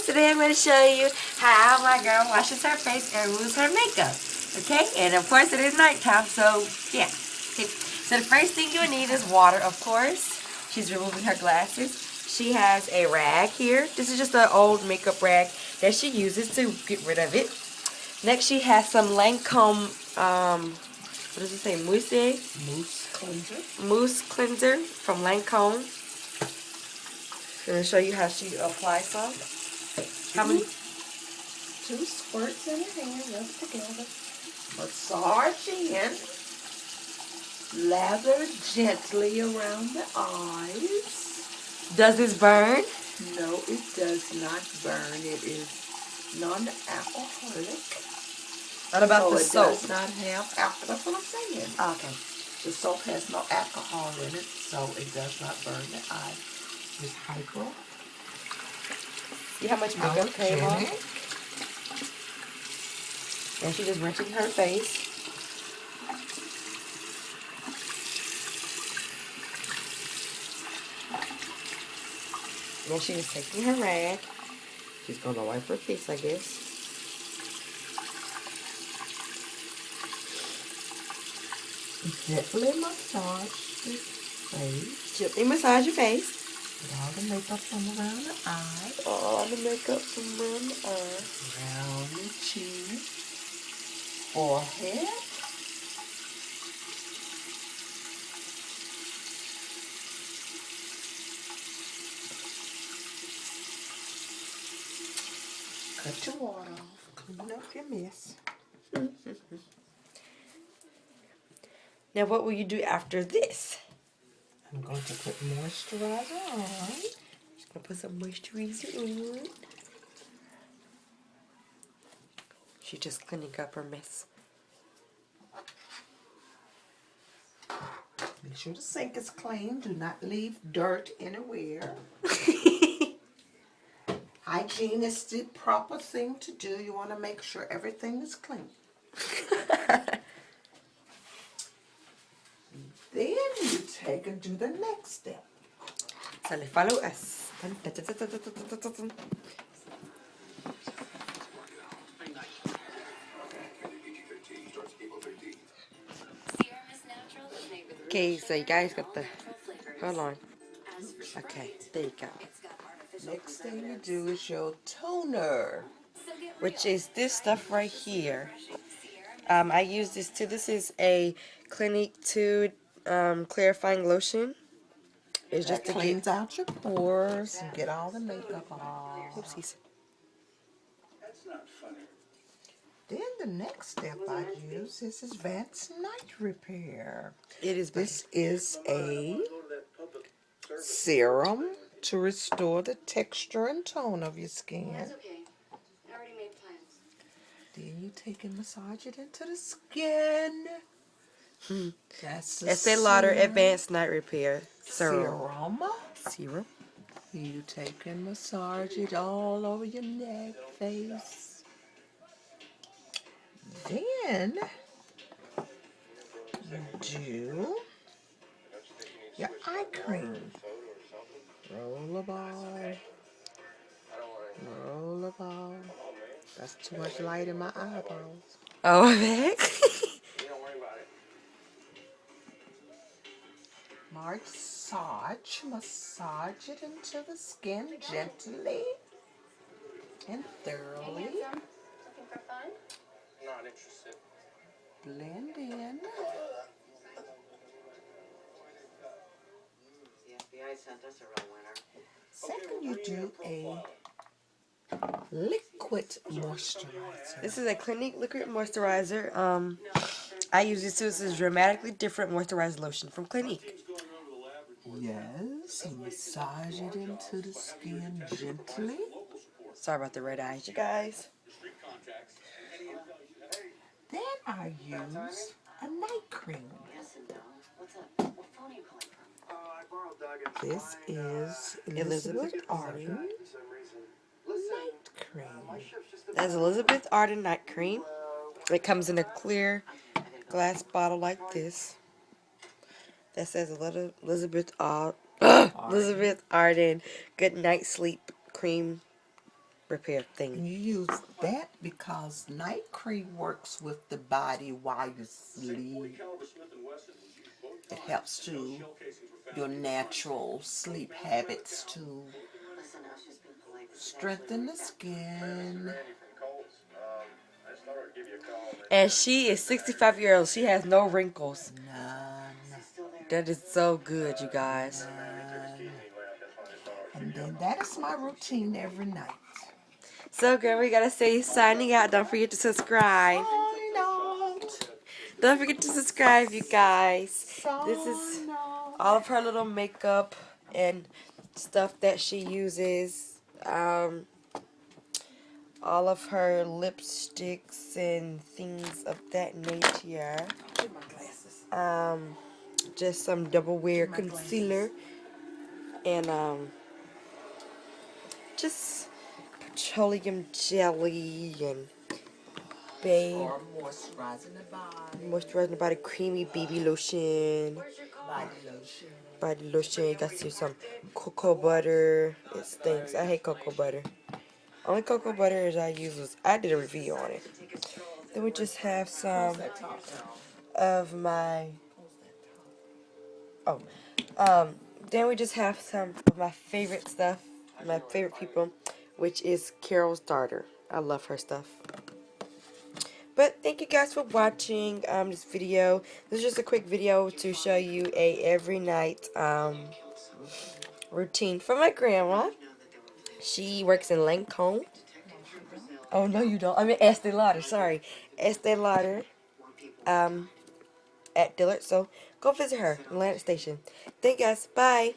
guys, today I'm going to show you how my girl washes her face and removes her makeup. Okay, and of course it is nighttime, so yeah. Okay. So the first thing you need is water, of course. She's removing her glasses. She has a rag here. This is just an old makeup rag that she uses to get rid of it. Next she has some Lancome, what does it say, Mousse cleanser. Mousse cleanser from Lancome. I'm going to show you how she applies some. How many? 2 squirts in her hand, rub together. Massage in. Lather gently around the eyes. Does this burn? No, it does not burn. It is non-alcoholic. What about so the it soap? does not have alcohol. That's what I'm saying. Okay. The soap has no alcohol in it, so it does not burn the eye. It's hypo. See how much makeup came off? Hypoallergenic. And she's just rinsing her face. Then she's taking her rag. She's going to wipe her face, I guess. Gently massage the face. Gently massage your face. Get all the makeup from around the eye. All the makeup from around the eye. Around the chin. Forehead. Cut your water off. Clean up your mess. Now what will you do after this? I'm going to put moisturizer on. Just going to put some moisturizer on. She's just cleaning up her mess. Make sure the sink is clean. Do not leave dirt anywhere. Hygiene is the proper thing to do. You want to make sure everything is clean. Then you take and do the next step. So let's follow us. Okay, so you guys got the, hold on. Okay, there you go. Next thing you do is your toner. Which is this stuff right here. I use this too. This is a Clinique 2 clarifying lotion. It's just to Cleans out your pores and get all the makeup off. Oopsies. Then the next step I use is Advanced Night Repair. It is. This is a serum to restore the texture and tone of your skin. That's okay. I already made plans. Then you take and massage it into the skin. That's the Estee Lauder serum. Advanced Night Repair Serum. Serum. You take and massage it all over your neck, face. Then you do your eye cream. Roll a ball. Roll a ball. That's too much light in my eyeballs. Oh, man. Massage it into the skin gently and thoroughly. Looking for fun? Not interested. Blend in. The FBI sent us a real winner. Second, you do a liquid moisturizer. This is a Clinique liquid moisturizer. I use this too. This is dramatically different moisturizer lotion from Clinique. Yes, massage it into the skin gently. Sorry about the red eyes, you guys. Then I use a night cream. Yes and no. What's up? What phone are you calling from? This is Elizabeth Arden night cream. That's Elizabeth Arden Night Cream. It comes in a clear glass bottle like this. That says Elizabeth Arden Good Night Sleep Cream repair thing. And you use that because night cream works with the body while you sleep. It helps to your natural sleep habits to Listen, now she's been polite. strengthen the skin. And she is 65 years old. She has no wrinkles. None. Still there. That is so good, you guys. And then that is my routine every night. So, girl, we gotta say signing out. Don't forget to subscribe. Sign out. Don't forget to subscribe, you guys. This is Sign out. all of her little makeup and stuff that she uses. All of her lipsticks and things of that nature. Get my glasses. Just some double wear My concealer and just petroleum jelly and babe Or moisturizing the body. moisturizing the body, creamy BB lotion, Body lotion. body lotion. Got some cocoa butter. It stinks. I hate cocoa butter. Only cocoa butter I use was I did a review on it. Then we just have some of my then we just have some of my favorite stuff, my favorite people, which is Carol's daughter. I love her stuff. But thank you guys for watching this video. This is just a quick video to show you a every night routine for my grandma. She works in Lancome. Oh no, you don't. I mean Estee Lauder. Sorry, Estee Lauder. At Dillard. So go visit her in Atlantic Station. Thank you guys. Bye.